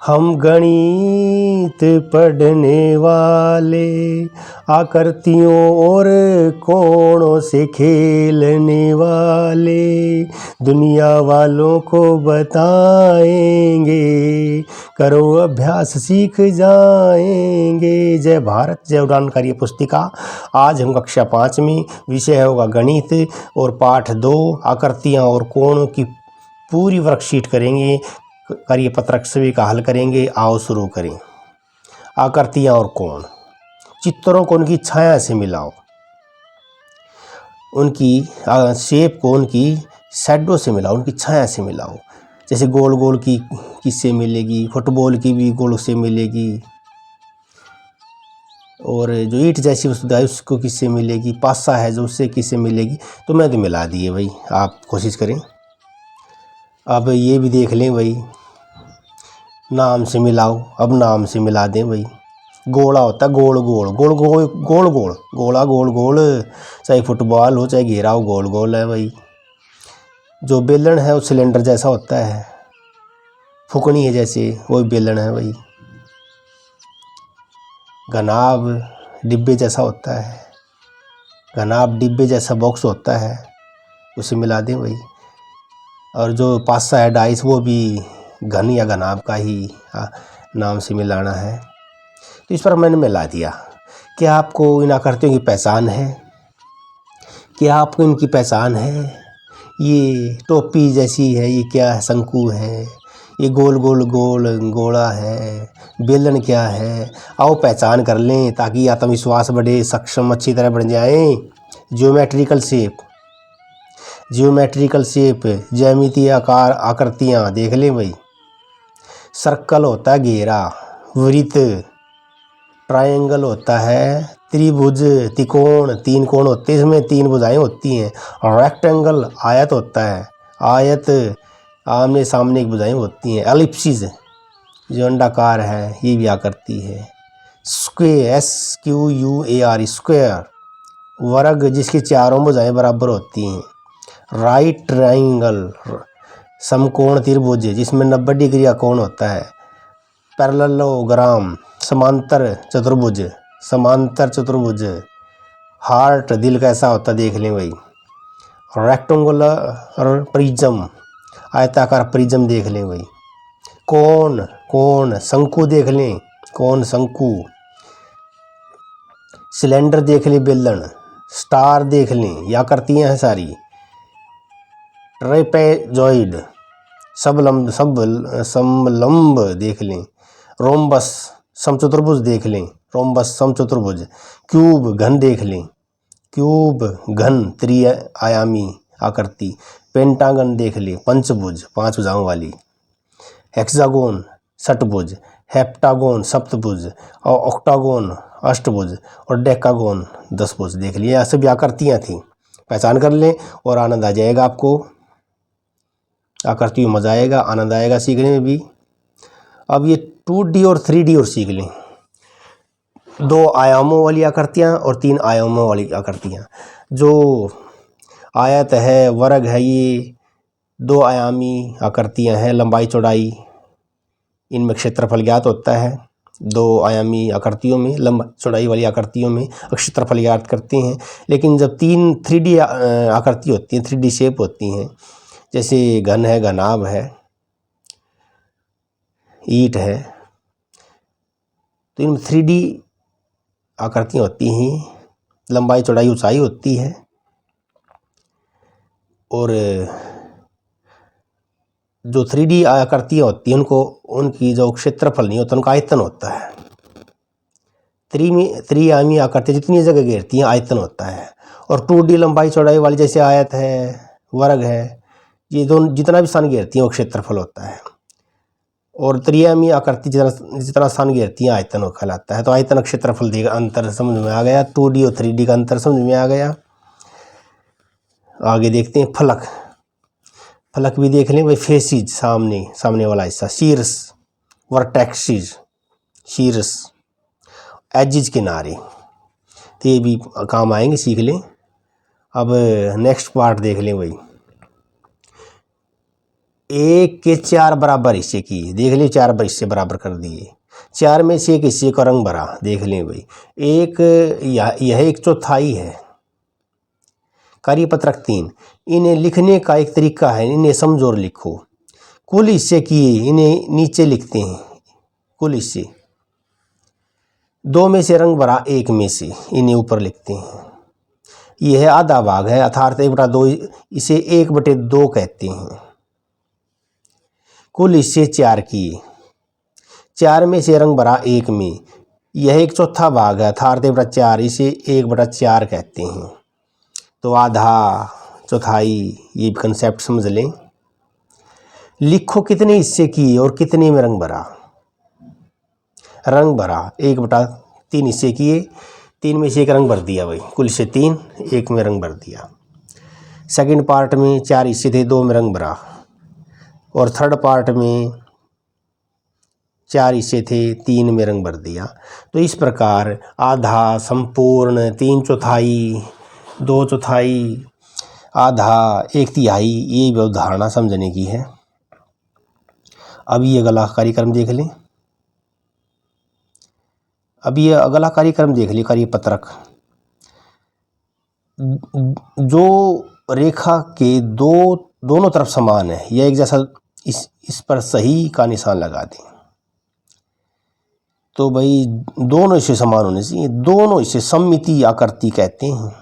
हम गणित पढ़ने वाले आकृतियों और कोणों से खेलने वाले दुनिया वालों को बताएंगे, करो अभ्यास सीख जाएंगे। जय भारत जय उड़ान कार्य पुस्तिका। आज हम कक्षा 5 में विषय होगा गणित और पाठ 2 आकृतियाँ और कोणों की पूरी वर्कशीट करेंगे। कार्य पत्रक सभी का हल करेंगे। आओ शुरू करें। आकृतियाँ और कोण। चित्रों को उनकी छाया से मिलाओ, उनकी शेप को उनकी शैडो से मिलाओ, उनकी छाया से मिलाओ। जैसे गोल गोल की किससे मिलेगी, फुटबॉल की भी गोल से मिलेगी, और जो ईंट जैसी वस्तु है उसको किससे मिलेगी, पासा है जो उससे किससे मिलेगी। तो मैं तो मिला दिए भाई, आप कोशिश करें। अब ये भी देख लें भाई, नाम से मिलाओ। अब नाम से मिला दें भाई। गोला होता है गोल गोल गोल गोल गोल गोल गोला गोल गोल, चाहे फुटबॉल हो चाहे घेरा हो, गोल गोल है भाई। जो बेलन है वो सिलेंडर जैसा होता है, फुकनी है जैसे वो बेलन है भाई। घनाभ डिब्बे जैसा होता है, घनाभ डिब्बे जैसा बॉक्स होता है, उसे मिला दें भाई। और जो पासा है डाइस वो भी घन या घनाभ का ही नाम से मिलाना है। तो इस पर मैंने मिला दिया। क्या आपको इन आकृतियों की पहचान है? क्या आपको इनकी पहचान है? ये टोपी जैसी है, ये क्या है? शंकु है। ये गोल गोल गोल गोला है। बेलन क्या है? आओ पहचान कर लें ताकि आत्मविश्वास बढ़े, सक्षम अच्छी तरह बढ़ जाएं। ज्योमेट्रिकल शेप, ज्योमेट्रिकल शेप ज्यामितीय आकार आकृतियाँ देख लें भाई। सर्कल होता है घेरा, वृत्त, ट्रायंगल होता है त्रिभुज, त्रिकोण 3 कोण होते हैं, इसमें 3 भुजाएं होती हैं। रेक्टेंगल आयत होता है, आयत आमने सामने की भुजाएं होती हैं। एलिप्सिस जो अंडाकार है ये भी आकृति है। स्क्वायर SQUAR स्क्वायर, वर्ग जिसकी चारों भुजाएं बराबर होती हैं। राइट ट्रायंगल समकोण त्रिभुज जिसमें 90 डिग्री का कोण होता है। पैरेललोग्राम समांतर चतुर्भुज, समांतर चतुर्भुज। हार्ट दिल कैसा होता देख लें भाई। रेक्टेंगुलर प्रिज्म आयताकार प्रिज्म देख लें भाई। कोण, कोण शंकु देख लें, कोण शंकु। सिलेंडर देख लें, बेलन। स्टार देख लें, ये आकृतियाँ हैं सारी। ट्रेपेजॉइड समलंब समलंब देख लें। रोम्बस समचतुर्भुज देख लें, रोम्बस समचतुर्भुज। क्यूब घन देख लें, क्यूब घन त्रिआयामी आकृति। पेंटागन देख लें, पंचभुज 5 भुजाओं वाली। हेक्सागोन षटभुज, हेप्टागोन सप्तभुज, और ऑक्टागोन अष्टभुज, और डेकागोन 10 भुज देख लिए। यह सभी आकृतियाँ थी, पहचान कर लें और आनंद आ जाएगा आपको। आकृतियों में मजा आएगा, आनंद आएगा सीखने में भी। अब ये 2D और 3D और सीख लें। 2 आयामों वाली आकृतियाँ और 3 आयामों वाली आकृतियाँ। जो आयत है, वर्ग है, ये 2 आयामी आकृतियाँ हैं। लंबाई चौड़ाई इनमें क्षेत्रफल ज्ञात होता है। 2 आयामी आकृतियों में, लंबाई चौड़ाई वाली आकृतियों में क्षेत्रफल ज्ञात करते हैं। लेकिन जब 3D आकृति होती हैं, 3D शेप होती हैं, जैसे घन है, घनाभ है, ईंट है, तो इनमें 3D आकृतियाँ होती हैं। लंबाई चौड़ाई ऊंचाई होती है, और जो 3D आकृतियाँ होती हैं उनको, उनकी जो क्षेत्रफल नहीं होता उनका आयतन होता है। त्रिआयामी आकृतियाँ जितनी जगह घेरती हैं आयतन होता है। और 2D लंबाई चौड़ाई वाली जैसे आयत है, वर्ग है, ये दोनों जितना भी स्थान घेरती हैं वो क्षेत्रफल होता है। और त्रिआयामी आकृति जितना स्थान घेरती है आयतन कहलाता है। तो आयतन क्षेत्रफल देगा। अंतर समझ में आ गया, 2D और 3D का अंतर समझ में आ गया। आगे देखते हैं फलक। फलक भी देख लें भाई। फेसिज सामने वाला हिस्सा, शीर्ष, वर्टेक्सिस शीर्ष, एजिज किनारे, तो ये भी काम आएंगे, सीख लें। अब नेक्स्ट पार्ट देख लें भाई। एक के 4 बराबर हिस्से किए, देख लिए 4 हिस्से बराबर कर दिए। 4 में से एक हिस्से का रंग भरा, देख लें भाई। एक यह 1/4 है। कार्यपत्रक 3, इन्हें लिखने का एक तरीका है, इन्हें समझो और लिखो। कुल हिस्से किए, इन्हें नीचे लिखते हैं। कुल हिस्से 2 में से रंग भरा 1 में से, इन्हें ऊपर लिखते हैं। यह आधा भाग है अर्थात 1/2, इसे 1/2 कहते हैं। कुल हिस्से 4 किए, 4 में से रंग भरा 1 में, यह 1/4 भाग है अर्थात 1/4, इसे 1/4 कहते हैं। तो आधा, चौथाई, ये कंसेप्ट समझ लें। लिखो कितने हिस्से किए और कितने में रंग भरा। रंग भरा 1/3 हिस्से किए, 3 में से 1 रंग भर दिया भाई, कुल हिस्से 3, 1 में रंग भर दिया। सेकंड पार्ट में 4 हिस्से थे, 2 में रंग भरा। और थर्ड पार्ट में 4 हिस्से थे, 3 में रंग भर दिया। तो इस प्रकार आधा, संपूर्ण, 3/4, 2/4, आधा, 1/3, ये भी अवधारणा समझने की है। अब ये अगला कार्यक्रम देख लें। अब ये अगला कार्यक्रम देख लिए, कार्यपत्रक। जो रेखा के दोनों तरफ समान है, यह एक जैसा, इस पर सही का निशान लगा दें। तो भाई दोनों हिस्से समान होने चाहिए, दोनों हिस्से सममितीय आकृति कहते हैं।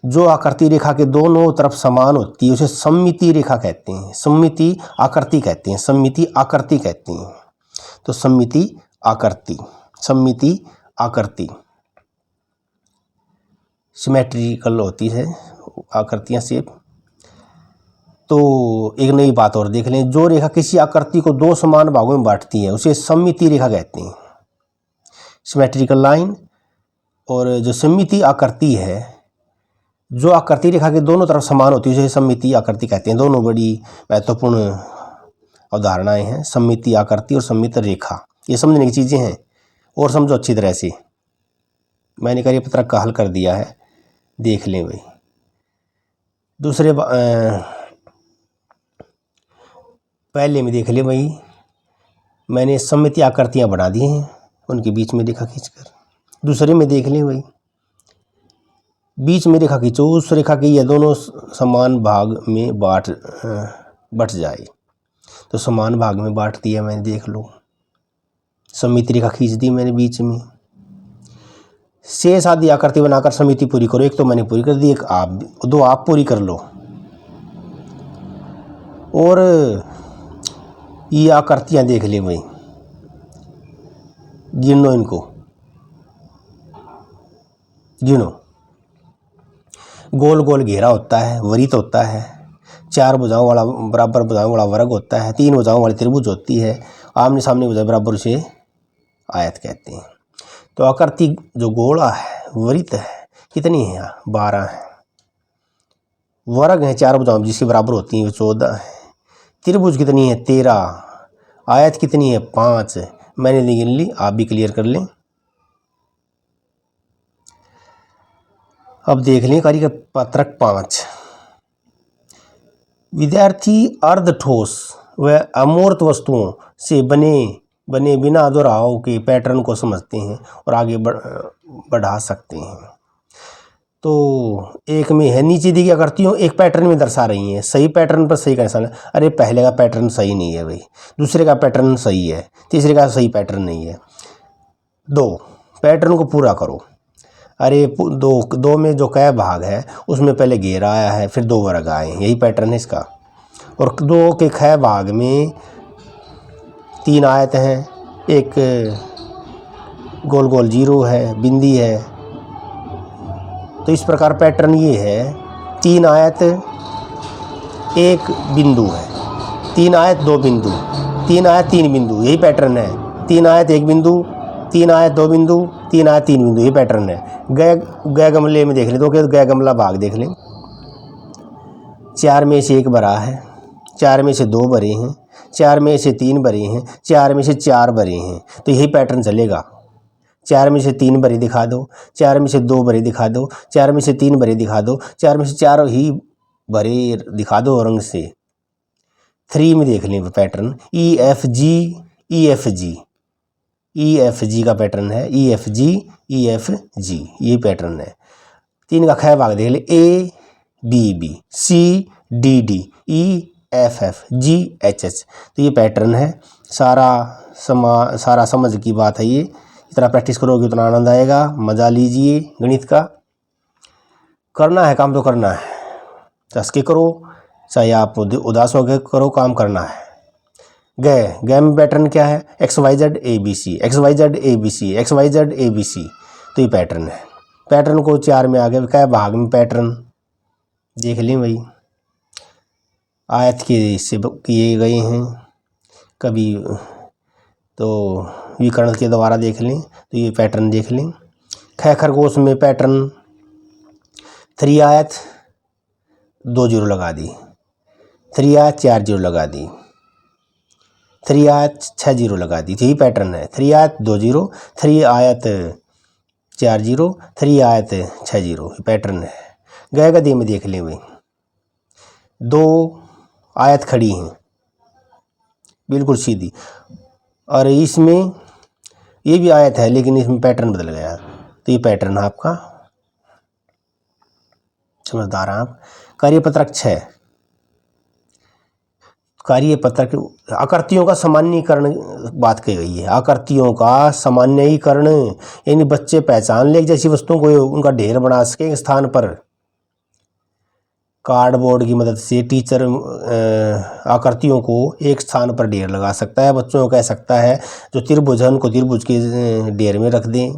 जो आकृति रेखा के दोनों तरफ समान होती है उसे सममितीय रेखा कहते हैं, सममितीय आकृति कहते हैं, सममितीय आकृति कहते हैं। तो सममितीय आकृति, सममितीय आकृति सिमेट्रिकल होती है आकृतियां, शेप। तो एक नई बात और देख लें, जो रेखा किसी आकृति को 2 समान भागों में बांटती है उसे सममितीय रेखा कहते हैं, सिमेट्रिकल लाइन। और जो सममितीय आकृति है, जो आकृति रेखा के दोनों तरफ समान होती है उसे सममितीय आकृति कहते हैं। दोनों बड़ी महत्वपूर्ण अवधारणाएं हैं, सममितीय आकृति और सममित रेखा, ये समझने की चीज़ें हैं। और समझो अच्छी तरह से, मैंने कार्यपत्रक का हल कर दिया है, देख लें भाई। दूसरे पहले में देख लें भाई, मैंने सममितीय आकृतियाँ बना दी हैं, उनके बीच में रेखा खींचकर। दूसरे में देख लें भाई, बीच में रेखा खींचो, उस रेखा के ये दोनों समान भाग में बट जाए। तो समान भाग में बांट दिया मैंने, देख लो, सममित रेखा खींच दी मैंने बीच में। शेष आदि आकृति बनाकर समिति पूरी करो। एक तो मैंने पूरी कर दी, एक आप, 2 आप पूरी कर लो। और ये आकृतियाँ देख ले भाई, गिनो, इनको गिनो। गोल गोल घेरा होता है, वृत्त होता है, 4 भुजाओं वाला, बराबर भुजाओं वाला वर्ग होता है, 3 भुजाओं वाली त्रिभुज होती है, आमने सामने भुजा बराबर उसे आयत कहते हैं। तो आकृति जो गोला है, वृत्त है, कितनी है यहाँ, 12 है। वर्ग है 4 भुजाओं जिसके बराबर होती हैं, 14 है। त्रिभुज कितनी है, 13। आयत कितनी है, 5। मैंने गिन ली, आप भी क्लियर कर लें। अब देख लें कार्यपत्रक 5। विद्यार्थी अर्ध ठोस व अमूर्त वस्तुओं से बने बिना दोहराव के पैटर्न को समझते हैं और आगे बढ़ा सकते हैं। तो एक में है, नीचे दी गई आकृतियों एक पैटर्न में दर्शा रही हैं, सही पैटर्न पर सही का निशान है। अरे पहले का पैटर्न सही नहीं है भाई, दूसरे का पैटर्न सही है, तीसरे का सही पैटर्न नहीं है। 2 पैटर्न को पूरा करो। अरे दो में जो कै भाग है उसमें पहले घेरा आया है, फिर 2 वर्ग आए हैं, यही पैटर्न है इसका। और 2 के कै भाग में 3 आयत हैं, एक गोल गोल 0 है, बिंदी है। तो इस प्रकार पैटर्न ये है, 3 आयत 1 बिंदु है, 3 आयत 2 बिंदु, 3 आयत 3 बिंदु, यही पैटर्न है। 3 आयत 1 बिंदु, 3 आयत 2 बिंदु, 3 आयत 3 बिंदु, ये पैटर्न है। गए गमले में देख लें, तो गए गमला भाग देख लें। 4 में से 1 भरा है, 4 में से 2 भरे हैं, 4 में से 3 भरे हैं, 4 में से 4 भरे हैं। तो यही पैटर्न चलेगा। 4 में से 3 भरे दिखा दो, 4 में से 2 भरे दिखा दो, 4 में से 3 भरे दिखा दो, 4 में से 4 ही भरे दिखा दो रंग से। 3 में देख लें पैटर्न ई एफ जी का पैटर्न है, ई एफ जी ये पैटर्न है। 3 का ख भाग देख ले A B B C D D E F F G H H, तो ये पैटर्न है। सारा समझ की बात है ये। जितना प्रैक्टिस करोगे उतना आनंद आएगा, मजा लीजिए। गणित का करना है काम तो करना है, कस के करो, चाहे आप उदास होकर करो, काम करना है। गए में पैटर्न क्या है, X Y Z A B C, X Y Z A B C, X Y Z A B C, तो ये पैटर्न है। पैटर्न को 4 में आगे क्या भाग में पैटर्न देख लें भाई, आयत के से किए गए हैं कभी, तो विकर्ण के द्वारा देख लें, तो ये पैटर्न देख लें। ख खरगोश में पैटर्न 3 आयत 2 जीरो लगा दी, 3 आयत 4 जीरो लगा दी, 3 आयत 6 जीरो लगा दी, यही पैटर्न है। 3 आयत 2 जीरो, 3 आयत 4 जीरो, 3 आयत 6 जीरो, पैटर्न है। गए गदे में देख लें भाई, 2 आयत खड़ी हैं बिल्कुल सीधी, और इसमें ये भी आयत है लेकिन इसमें पैटर्न बदल गया, तो ये पैटर्न है आपका, समझदार आप। कार्यपत्रक 6, कार्यपत्रक आकृतियों का सामान्यीकरण बात कही गई है। आकृतियों का सामान्यीकरण यानी बच्चे पहचान ले जैसी वस्तुओं को उनका ढेर बना सके एक स्थान पर। कार्डबोर्ड की मदद से टीचर आकृतियों को एक स्थान पर ढेर लगा सकता है। बच्चों को कह सकता है जो त्रिभुज है उनको त्रिभुज के ढेर में रख दें,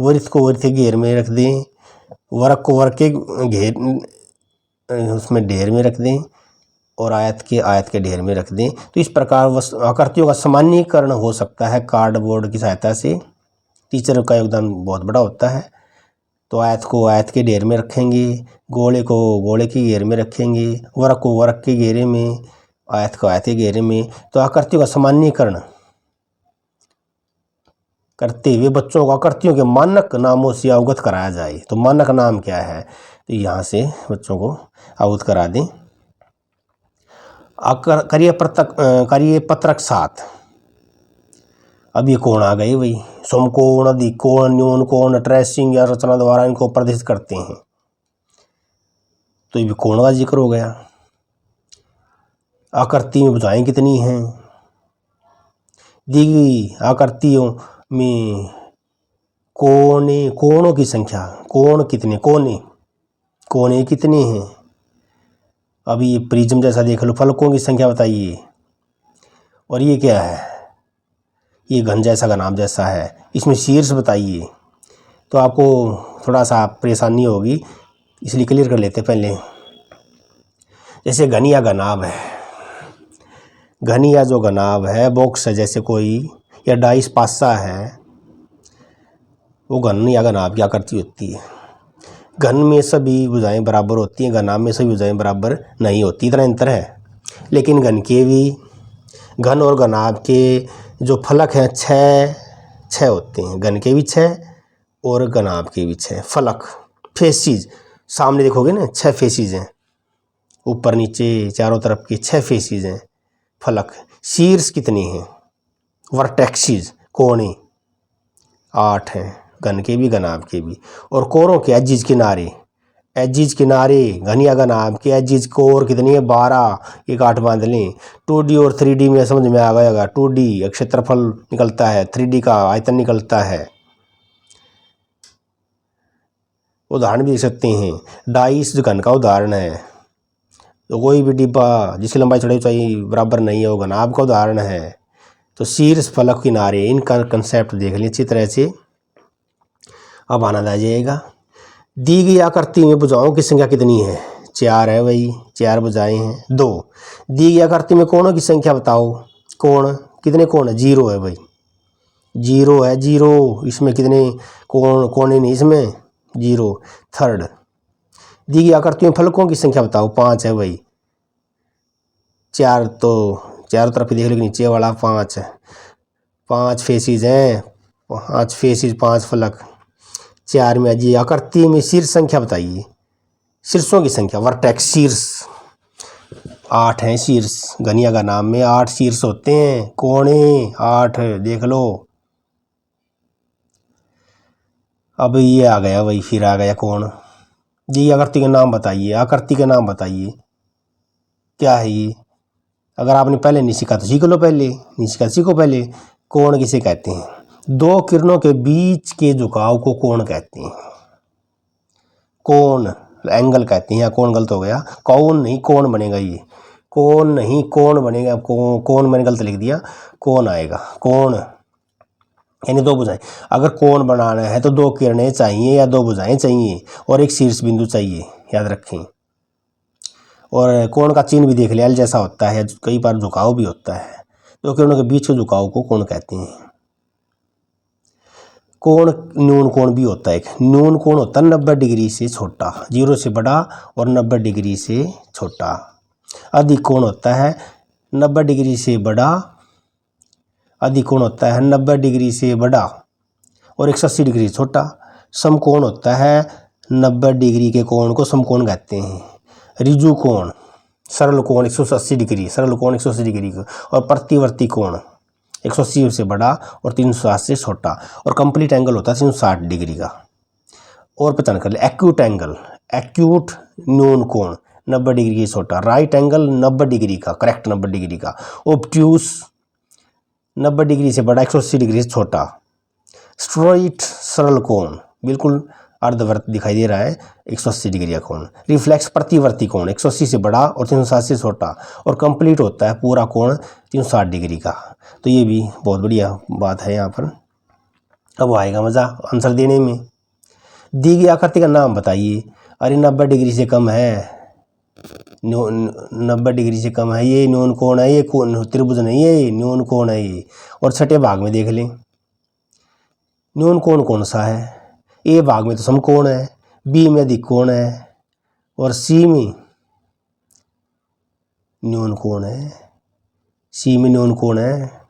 वृत्त को वृत्त के घेर में रख दें, वर्ग को वर्ग के घेर उसमें ढेर में रख दें, और आयत के ढेर में रख दें। तो इस प्रकार आकृतियों का सामान्यीकरण हो सकता है कार्डबोर्ड की सहायता से। टीचर का योगदान बहुत बड़ा होता है। तो आयत को आयत के ढेर में रखेंगे, गोले को गोले के घेर में रखेंगे, वर्ग को वर्ग के घेरे में, आयत को आयत के घेरे में। तो आकृतियों का सामान्यीकरण करते हुए बच्चों को आकृतियों के मानक नामों से अवगत कराया जाए। तो मानक नाम क्या है, तो यहाँ से बच्चों को अवगत करा दें। कार्यपत्रक 7, अब ये कोण आ गए भाई, समकोण, अधिकोण, न्यून कोण, ट्रेसिंग या रचना द्वारा इनको प्रदर्शित करते हैं। तो ये कोण का जिक्र हो गया। आकृति में भुजाएं कितनी हैं, दी गई आकृतियों में कोणों की संख्या, कोण कितने, कोने कितने हैं। अभी ये प्रिज्म जैसा देख लो, फलकों की संख्या बताइए। और ये क्या है, ये घन जैसा घनाभ जैसा है, इसमें शीर्ष बताइए। तो आपको थोड़ा सा परेशानी होगी, इसलिए क्लियर कर लेते पहले। जैसे घन या घनाभ है, घन या जो घनाभ है, बॉक्स है जैसे कोई, या डाइस पासा है, वो घन या घनाभ की आकृति होती है। घन में सभी भुजाएं बराबर होती हैं, घनाभ में सभी भुजाएं बराबर नहीं होती, इतना अंतर है। लेकिन घन और घनाभ के जो फलक हैं 6 होते हैं, घन के भी 6 और घनाभ के भी 6 फलक। फेसिज सामने देखोगे ना, 6 फेसिज हैं, ऊपर नीचे चारों तरफ के 6 फेसिज हैं फलक। शीर्ष कितने हैं, वर्टेक्सिज कोणे 8 हैं, घन के भी घनाभ के भी। और कोरों के एजिज किनारे घन या घनाभ के एजिज कोर कितनी है, 12, एक 8 बांध लें। 2D और 3D में समझ में आ गएगा। 2D क्षेत्रफल निकलता है, 3D का आयतन निकलता है। उदाहरण भी देख सकते हैं, डाइस जो घन का उदाहरण है, तो कोई भी डिब्बा जिसकी लंबाई चौड़ाई ऊंचाई बराबर नहीं है वो घनाभ का उदाहरण है। तो शीर्ष फलक किनारे, इनका कंसेप्ट देख लें अच्छी तरह से, अब आनंद आ जाएगा। दी गई आकृति में भुजाओं की संख्या कितनी है, 4 है भाई, 4 भुजाएं हैं। 2 दी गई आकृति में कोणों की संख्या बताओ, कोण कितने कोण है, 0 है भाई, 0 है, 0। इसमें कितने कोणे नहीं, इसमें 0। 3 दी गई आकृति में फलकों की संख्या बताओ, 5 है भाई, 4 तो चारों तरफ देख लो, नीचे वाला 5 है, 5 फेसिस हैं, 5 फेसिस 5 फलक। 4 में जी आकृति में शीर्ष संख्या बताइए, शीर्षों की संख्या, वर्टेक्स शीर्ष 8 हैं शीर्ष। गनिया का नाम में 8 शीर्ष होते हैं। कोणे 8 देख लो। अब ये आ गया, वही फिर आ गया कोण जी। आकृति का नाम बताइए, आकृति का नाम बताइए क्या है ये। अगर आपने पहले नहीं सीखा तो सीख लो, पहले नहीं सीखा सीखो पहले। कोण किसे कहते हैं? दो किरणों के बीच के झुकाव को कोण कहते हैं। कोण एंगल कहते हैं, या कोण गलत हो गया, कौन नहीं कोण बनेगा ये, कोण नहीं कोण बनेगा। कोण मैंने गलत लिख दिया, कोण आएगा। कोण यानी दो भुजाएं। अगर कोण बनाना है तो दो किरणें चाहिए या दो भुजाएं चाहिए और एक शीर्ष बिंदु चाहिए, याद रखें। और कोण का चिन्ह भी देख लिया, एल जैसा होता है, कई बार झुकाव भी होता है। दो किरणों के बीच के झुकाव को कोण कहते हैं। कोण न्यून कोण भी होता है। एक न्यून कोण होता है 90 डिग्री से छोटा, 0 से बड़ा और 90 डिग्री से छोटा। अधिक कोण होता है 90 डिग्री से बड़ा, अधिक कोण होता है 90 डिग्री से बड़ा और 180 डिग्री से छोटा। समकोण होता है 90 डिग्री के कोण को समकोण कहते हैं। रिजु कोण, सरल कोण 180 डिग्री, सरल कोण 180 डिग्री को, और प्रतिवर्ती कोण 180 से बड़ा और 360 से छोटा। और कंप्लीट एंगल होता है 360 डिग्री का। और पहचान कर ले, एक्यूट एंगल, एक्यूट न्यून कोण 90 डिग्री से छोटा। राइट एंगल 90 डिग्री का, करेक्ट 90 डिग्री का। ऑब्ट्यूस 90 डिग्री से बड़ा, 180 डिग्री से छोटा। स्ट्रेट सरल कोण, बिल्कुल अर्धवृत्त दिखाई दे रहा है, 180 डिग्री का कोण। रिफ्लेक्स प्रतिवर्ती कोण 180 से बड़ा और 360 से छोटा। और कंप्लीट होता है पूरा कोण 360 डिग्री का। तो ये भी बहुत बढ़िया बात है यहाँ पर। अब आएगा मज़ा आंसर देने में। दी गई आकृति का नाम बताइए। अरे 90 डिग्री से कम है, 90 डिग्री से कम है, ये न्यून कोण है, ये त्रिभुज नहीं है, ये न्यून कोण है ये। और छठे भाग में देख लें न्यून कोण कौन सा है। ए भाग में तो समकोण है, बी में अधिक कोण है और सी में न्यून कोण है। सी में न्यून कोण है।